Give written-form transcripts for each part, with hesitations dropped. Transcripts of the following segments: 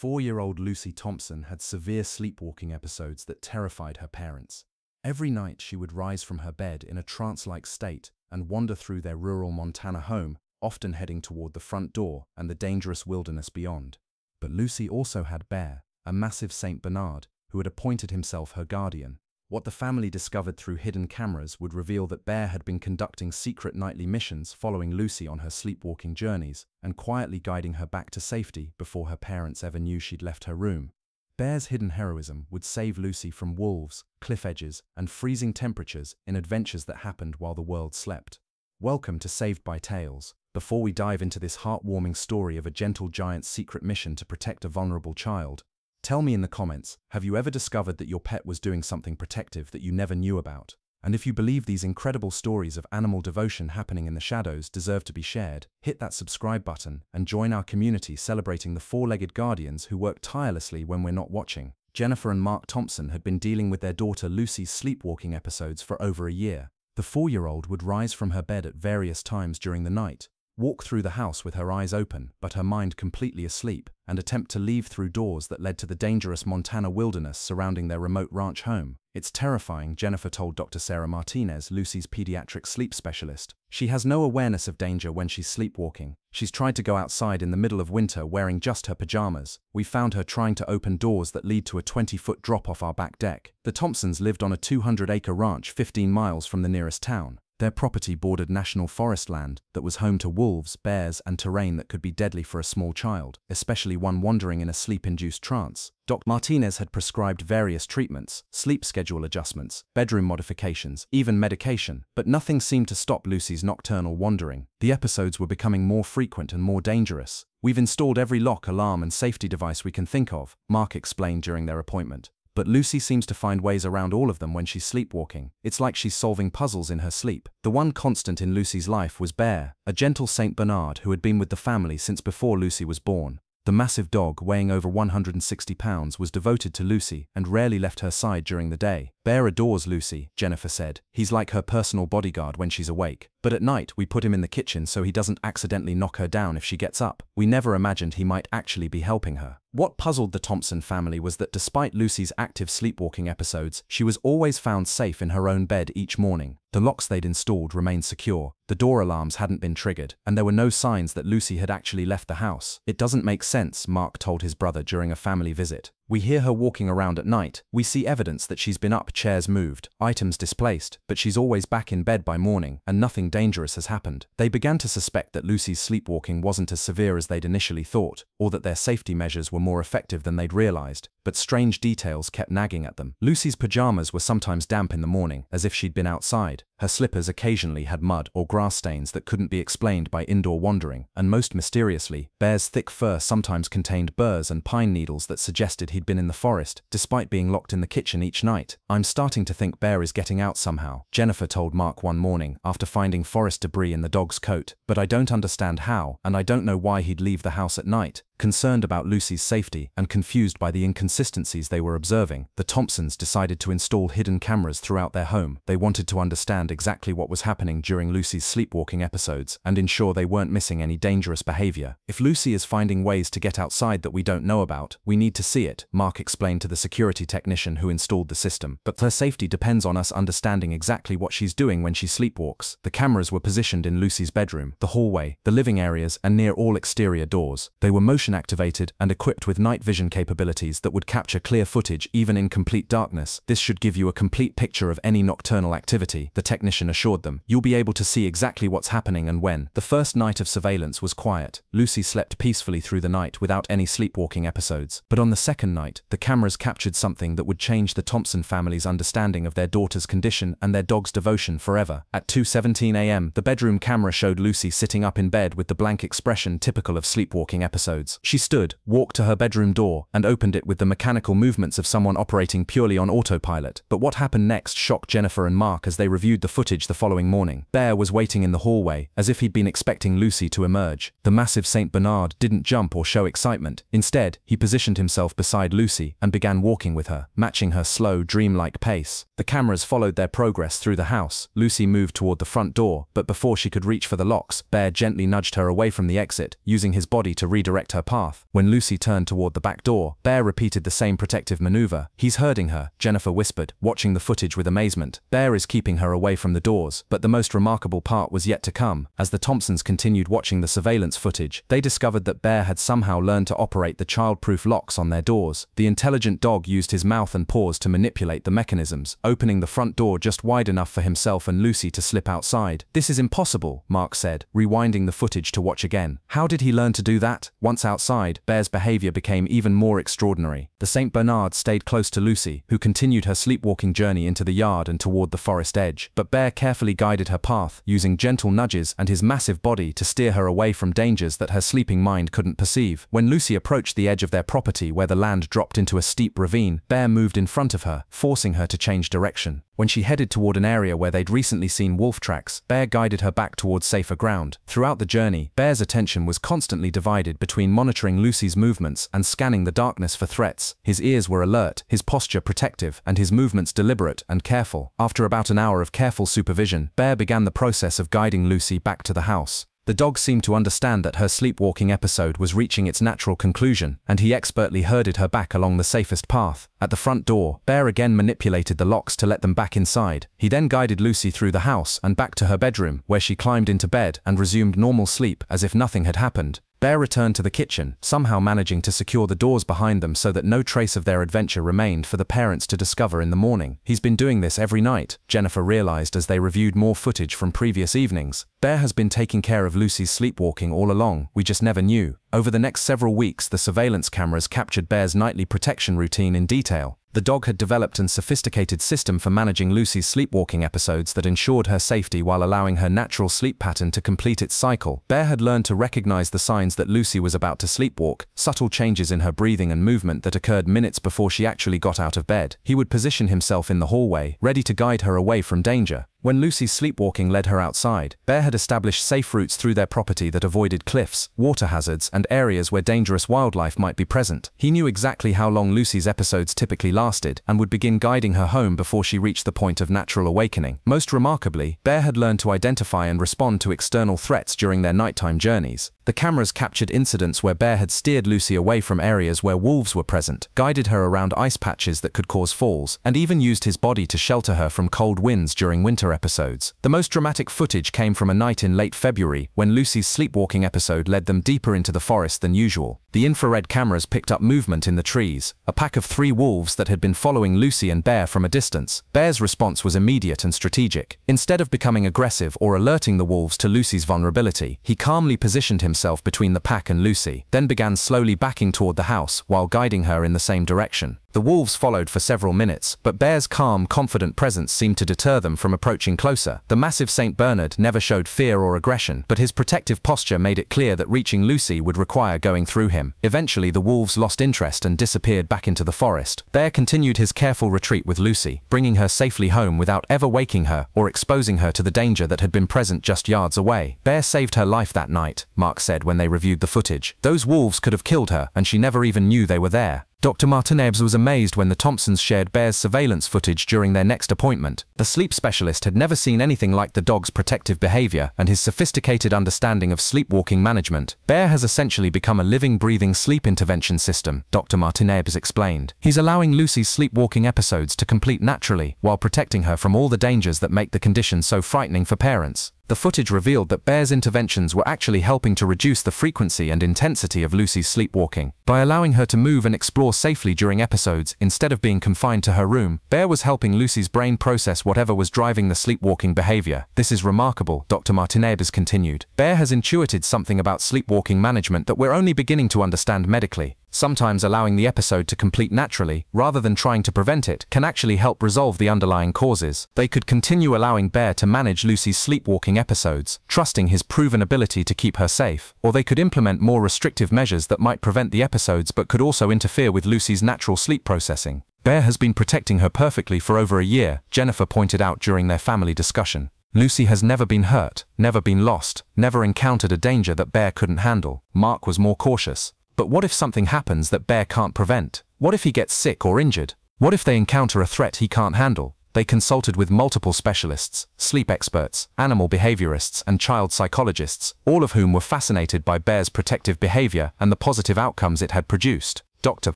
4-year-old Lucy Thompson had severe sleepwalking episodes that terrified her parents. Every night she would rise from her bed in a trance-like state and wander through their rural Montana home, often heading toward the front door and the dangerous wilderness beyond. But Lucy also had Bear, a massive Saint Bernard, who had appointed himself her guardian. What the family discovered through hidden cameras would reveal that Bear had been conducting secret nightly missions following Lucy on her sleepwalking journeys and quietly guiding her back to safety before her parents ever knew she'd left her room. Bear's hidden heroism would save Lucy from wolves, cliff edges, and freezing temperatures in adventures that happened while the world slept. Welcome to Saved by Tales. Before we dive into this heartwarming story of a gentle giant's secret mission to protect a vulnerable child, tell me in the comments, have you ever discovered that your pet was doing something protective that you never knew about? And if you believe these incredible stories of animal devotion happening in the shadows deserve to be shared, hit that subscribe button and join our community celebrating the four-legged guardians who work tirelessly when we're not watching. Jennifer and Mark Thompson had been dealing with their daughter Lucy's sleepwalking episodes for over a year. The 4-year-old would rise from her bed at various times during the night, walk through the house with her eyes open but her mind completely asleep, and attempt to leave through doors that led to the dangerous Montana wilderness surrounding their remote ranch home. It's terrifying, Jennifer told Dr. Sarah Martinez, Lucy's pediatric sleep specialist. She has no awareness of danger when she's sleepwalking. She's tried to go outside in the middle of winter wearing just her pajamas. We found her trying to open doors that lead to a 20-foot drop off our back deck. The Thompsons lived on a 200-acre ranch 15 miles from the nearest town. Their property bordered national forest land that was home to wolves, bears, and terrain that could be deadly for a small child, especially one wandering in a sleep-induced trance. Dr. Martinez had prescribed various treatments, sleep schedule adjustments, bedroom modifications, even medication, but nothing seemed to stop Lucy's nocturnal wandering. The episodes were becoming more frequent and more dangerous. "We've installed every lock, alarm, and safety device we can think of," Mark explained during their appointment. But Lucy seems to find ways around all of them when she's sleepwalking. It's like she's solving puzzles in her sleep. The one constant in Lucy's life was Bear, a gentle Saint Bernard who had been with the family since before Lucy was born. The massive dog, weighing over 160 pounds, was devoted to Lucy and rarely left her side during the day. "Bear adores Lucy," Jennifer said. "He's like her personal bodyguard when she's awake. But at night, we put him in the kitchen so he doesn't accidentally knock her down if she gets up." We never imagined he might actually be helping her. What puzzled the Thompson family was that despite Lucy's active sleepwalking episodes, she was always found safe in her own bed each morning. The locks they'd installed remained secure, the door alarms hadn't been triggered, and there were no signs that Lucy had actually left the house. "It doesn't make sense," Mark told his brother during a family visit. "We hear her walking around at night. We see evidence that she's been up, chairs moved, items displaced, but she's always back in bed by morning, and nothing dangerous has happened." They began to suspect that Lucy's sleepwalking wasn't as severe as they'd initially thought, or that their safety measures were more effective than they'd realized. But strange details kept nagging at them. Lucy's pajamas were sometimes damp in the morning, as if she'd been outside. Her slippers occasionally had mud or grass stains that couldn't be explained by indoor wandering, and most mysteriously, Bear's thick fur sometimes contained burrs and pine needles that suggested he'd been in the forest, despite being locked in the kitchen each night. "I'm starting to think Bear is getting out somehow," Jennifer told Mark one morning after finding forest debris in the dog's coat. "But I don't understand how, and I don't know why he'd leave the house at night." Concerned about Lucy's safety and confused by the inconsistencies they were observing, the Thompsons decided to install hidden cameras throughout their home. They wanted to understand exactly what was happening during Lucy's sleepwalking episodes and ensure they weren't missing any dangerous behavior. "If Lucy is finding ways to get outside that we don't know about, we need to see it," Mark explained to the security technician who installed the system. "But her safety depends on us understanding exactly what she's doing when she sleepwalks." The cameras were positioned in Lucy's bedroom, the hallway, the living areas, and near all exterior doors. They were motion activated and equipped with night vision capabilities that would capture clear footage even in complete darkness. "This should give you a complete picture of any nocturnal activity," the technician assured them. "You'll be able to see exactly what's happening and when." The first night of surveillance was quiet. Lucy slept peacefully through the night without any sleepwalking episodes. But on the second night, the cameras captured something that would change the Thompson family's understanding of their daughter's condition and their dog's devotion forever. At 2:17 a.m., the bedroom camera showed Lucy sitting up in bed with the blank expression typical of sleepwalking episodes. She stood, walked to her bedroom door, and opened it with the mechanical movements of someone operating purely on autopilot. But what happened next shocked Jennifer and Mark as they reviewed the footage the following morning. Bear was waiting in the hallway, as if he'd been expecting Lucy to emerge. The massive Saint Bernard didn't jump or show excitement. Instead, he positioned himself beside Lucy and began walking with her, matching her slow, dreamlike pace. The cameras followed their progress through the house. Lucy moved toward the front door, but before she could reach for the locks, Bear gently nudged her away from the exit, using his body to redirect her path. When Lucy turned toward the back door, Bear repeated the same protective maneuver. "He's herding her," Jennifer whispered, watching the footage with amazement. "Bear is keeping her away from the doors." But the most remarkable part was yet to come. As the Thompsons continued watching the surveillance footage, they discovered that Bear had somehow learned to operate the child-proof locks on their doors. The intelligent dog used his mouth and paws to manipulate the mechanisms, opening the front door just wide enough for himself and Lucy to slip outside. "This is impossible," Mark said, rewinding the footage to watch again. "How did he learn to do that?" Once outside, Bear's behavior became even more extraordinary. The St. Bernard stayed close to Lucy, who continued her sleepwalking journey into the yard and toward the forest edge. But Bear carefully guided her path, using gentle nudges and his massive body to steer her away from dangers that her sleeping mind couldn't perceive. When Lucy approached the edge of their property where the land dropped into a steep ravine, Bear moved in front of her, forcing her to change direction. When she headed toward an area where they'd recently seen wolf tracks, Bear guided her back towards safer ground. Throughout the journey, Bear's attention was constantly divided between monitoring Lucy's movements and scanning the darkness for threats. His ears were alert, his posture protective, and his movements deliberate and careful. After about an hour of careful supervision, Bear began the process of guiding Lucy back to the house. The dog seemed to understand that her sleepwalking episode was reaching its natural conclusion, and he expertly herded her back along the safest path. At the front door, Bear again manipulated the locks to let them back inside. He then guided Lucy through the house and back to her bedroom, where she climbed into bed and resumed normal sleep as if nothing had happened. Bear returned to the kitchen, somehow managing to secure the doors behind them so that no trace of their adventure remained for the parents to discover in the morning. "He's been doing this every night," Jennifer realized as they reviewed more footage from previous evenings. "Bear has been taking care of Lucy's sleepwalking all along, we just never knew." Over the next several weeks, the surveillance cameras captured Bear's nightly protection routine in detail. The dog had developed a sophisticated system for managing Lucy's sleepwalking episodes that ensured her safety while allowing her natural sleep pattern to complete its cycle. Bear had learned to recognize the signs that Lucy was about to sleepwalk, subtle changes in her breathing and movement that occurred minutes before she actually got out of bed. He would position himself in the hallway, ready to guide her away from danger. When Lucy's sleepwalking led her outside, Bear had established safe routes through their property that avoided cliffs, water hazards, and areas where dangerous wildlife might be present. He knew exactly how long Lucy's episodes typically lasted and would begin guiding her home before she reached the point of natural awakening. Most remarkably, Bear had learned to identify and respond to external threats during their nighttime journeys. The cameras captured incidents where Bear had steered Lucy away from areas where wolves were present, guided her around ice patches that could cause falls, and even used his body to shelter her from cold winds during winter episodes. The most dramatic footage came from a night in late February when Lucy's sleepwalking episode led them deeper into the forest than usual. The infrared cameras picked up movement in the trees, a pack of 3 wolves that had been following Lucy and Bear from a distance. Bear's response was immediate and strategic. Instead of becoming aggressive or alerting the wolves to Lucy's vulnerability, he calmly positioned himself between the pack and Lucy, then began slowly backing toward the house while guiding her in the same direction. The wolves followed for several minutes, but Bear's calm, confident presence seemed to deter them from approaching closer. The massive St. Bernard never showed fear or aggression, but his protective posture made it clear that reaching Lucy would require going through him. Eventually, the wolves lost interest and disappeared back into the forest. Bear continued his careful retreat with Lucy, bringing her safely home without ever waking her or exposing her to the danger that had been present just yards away. "Bear saved her life that night," Mark said when they reviewed the footage. "Those wolves could have killed her, and she never even knew they were there." Dr. Martinez was amazed when the Thompsons shared Bear's surveillance footage during their next appointment. The sleep specialist had never seen anything like the dog's protective behavior and his sophisticated understanding of sleepwalking management. "Bear has essentially become a living, breathing sleep intervention system," Dr. Martinez explained. "He's allowing Lucy's sleepwalking episodes to complete naturally while protecting her from all the dangers that make the condition so frightening for parents." The footage revealed that Bear's interventions were actually helping to reduce the frequency and intensity of Lucy's sleepwalking. By allowing her to move and explore safely during episodes, instead of being confined to her room, Bear was helping Lucy's brain process whatever was driving the sleepwalking behavior. "This is remarkable," Dr. Martinez continued. "Bear has intuited something about sleepwalking management that we're only beginning to understand medically. Sometimes allowing the episode to complete naturally, rather than trying to prevent it, can actually help resolve the underlying causes." They could continue allowing Bear to manage Lucy's sleepwalking episodes, trusting his proven ability to keep her safe, or they could implement more restrictive measures that might prevent the episodes but could also interfere with Lucy's natural sleep processing. "Bear has been protecting her perfectly for over a year," Jennifer pointed out during their family discussion. "Lucy has never been hurt, never been lost, never encountered a danger that Bear couldn't handle." Mark was more cautious. "But what if something happens that Bear can't prevent? What if he gets sick or injured? What if they encounter a threat he can't handle?" They consulted with multiple specialists, sleep experts, animal behaviorists, and child psychologists, all of whom were fascinated by Bear's protective behavior and the positive outcomes it had produced. Dr.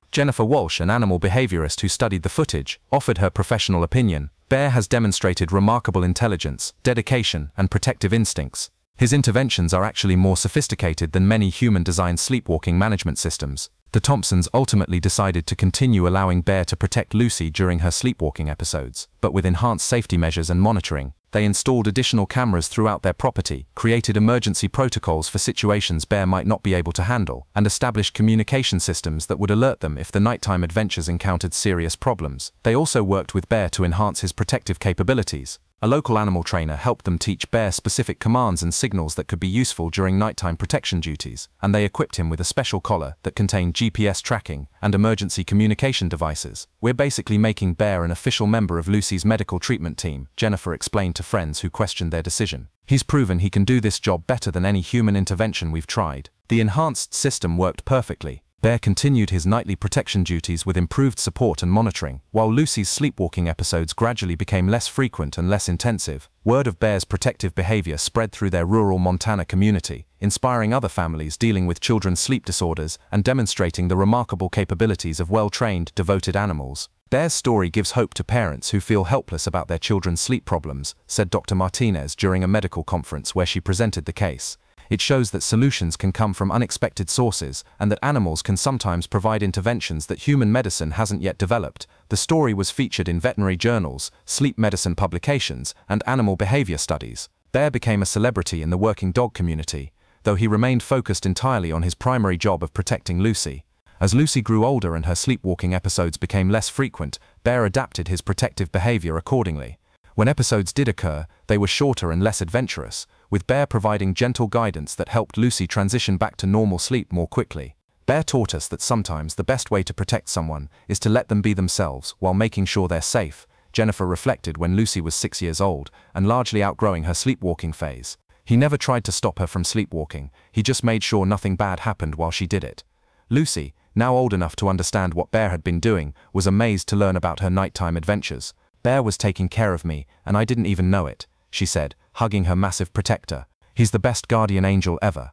Jennifer Walsh, an animal behaviorist who studied the footage, offered her professional opinion. Bear has demonstrated remarkable intelligence, dedication, and protective instincts. His interventions are actually more sophisticated than many human-designed sleepwalking management systems. The Thompsons ultimately decided to continue allowing Bear to protect Lucy during her sleepwalking episodes, but with enhanced safety measures and monitoring. They installed additional cameras throughout their property, created emergency protocols for situations Bear might not be able to handle, and established communication systems that would alert them if the nighttime adventures encountered serious problems. They also worked with Bear to enhance his protective capabilities. A local animal trainer helped them teach Bear specific commands and signals that could be useful during nighttime protection duties, and they equipped him with a special collar that contained GPS tracking and emergency communication devices. "We're basically making Bear an official member of Lucy's medical treatment team," Jennifer explained to friends who questioned their decision. "He's proven he can do this job better than any human intervention we've tried." The enhanced system worked perfectly. Bear continued his nightly protection duties with improved support and monitoring, while Lucy's sleepwalking episodes gradually became less frequent and less intensive. Word of Bear's protective behavior spread through their rural Montana community, inspiring other families dealing with children's sleep disorders and demonstrating the remarkable capabilities of well-trained, devoted animals. "Bear's story gives hope to parents who feel helpless about their children's sleep problems," said Dr. Martinez during a medical conference where she presented the case. "It shows that solutions can come from unexpected sources and that animals can sometimes provide interventions that human medicine hasn't yet developed." The story was featured in veterinary journals, sleep medicine publications, and animal behavior studies. Bear became a celebrity in the working dog community, though he remained focused entirely on his primary job of protecting Lucy. As Lucy grew older and her sleepwalking episodes became less frequent, Bear adapted his protective behavior accordingly. When episodes did occur, they were shorter and less adventurous, with Bear providing gentle guidance that helped Lucy transition back to normal sleep more quickly. Bear taught us that sometimes the best way to protect someone is to let them be themselves while making sure they're safe, Jennifer reflected when Lucy was 6 years old and largely outgrowing her sleepwalking phase. He never tried to stop her from sleepwalking, he just made sure nothing bad happened while she did it. Lucy, now old enough to understand what Bear had been doing, was amazed to learn about her nighttime adventures. "Bear was taking care of me, and I didn't even know it," she said, hugging her massive protector. "He's the best guardian angel ever."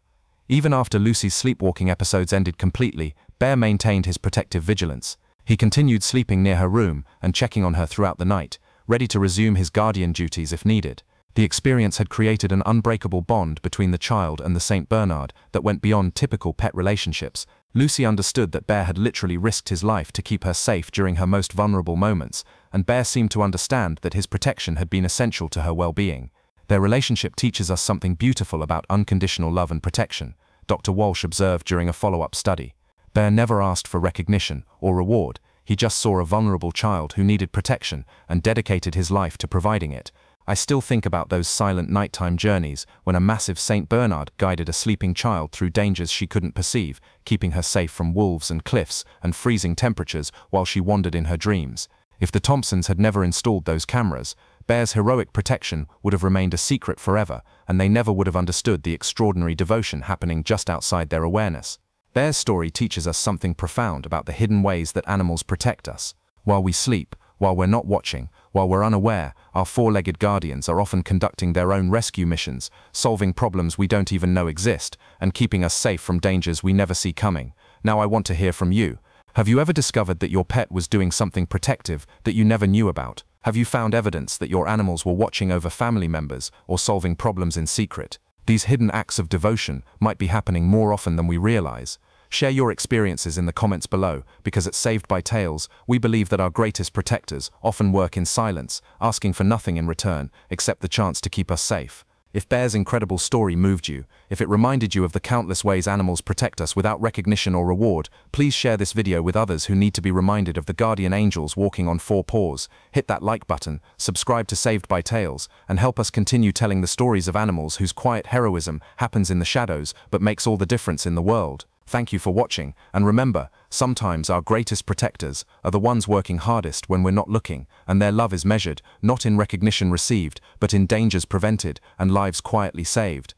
Even after Lucy's sleepwalking episodes ended completely, Bear maintained his protective vigilance. He continued sleeping near her room and checking on her throughout the night, ready to resume his guardian duties if needed. The experience had created an unbreakable bond between the child and the Saint Bernard that went beyond typical pet relationships. Lucy understood that Bear had literally risked his life to keep her safe during her most vulnerable moments, and Bear seemed to understand that his protection had been essential to her well-being. Their relationship teaches us something beautiful about unconditional love and protection, Dr. Walsh observed during a follow-up study. Bear never asked for recognition or reward, he just saw a vulnerable child who needed protection and dedicated his life to providing it. I still think about those silent nighttime journeys when a massive Saint Bernard guided a sleeping child through dangers she couldn't perceive, keeping her safe from wolves and cliffs and freezing temperatures while she wandered in her dreams. If the Thompsons had never installed those cameras, Bear's heroic protection would have remained a secret forever, and they never would have understood the extraordinary devotion happening just outside their awareness. Bear's story teaches us something profound about the hidden ways that animals protect us. While we sleep, while we're not watching, while we're unaware, our four-legged guardians are often conducting their own rescue missions, solving problems we don't even know exist, and keeping us safe from dangers we never see coming. Now I want to hear from you. Have you ever discovered that your pet was doing something protective that you never knew about? Have you found evidence that your animals were watching over family members or solving problems in secret? These hidden acts of devotion might be happening more often than we realize. Share your experiences in the comments below, because at Saved by Tales, we believe that our greatest protectors often work in silence, asking for nothing in return except the chance to keep us safe. If Bear's incredible story moved you, if it reminded you of the countless ways animals protect us without recognition or reward, please share this video with others who need to be reminded of the guardian angels walking on four paws. Hit that like button, subscribe to Saved by Tales, and help us continue telling the stories of animals whose quiet heroism happens in the shadows but makes all the difference in the world. Thank you for watching, and remember, sometimes our greatest protectors are the ones working hardest when we're not looking, and their love is measured, not in recognition received, but in dangers prevented and lives quietly saved.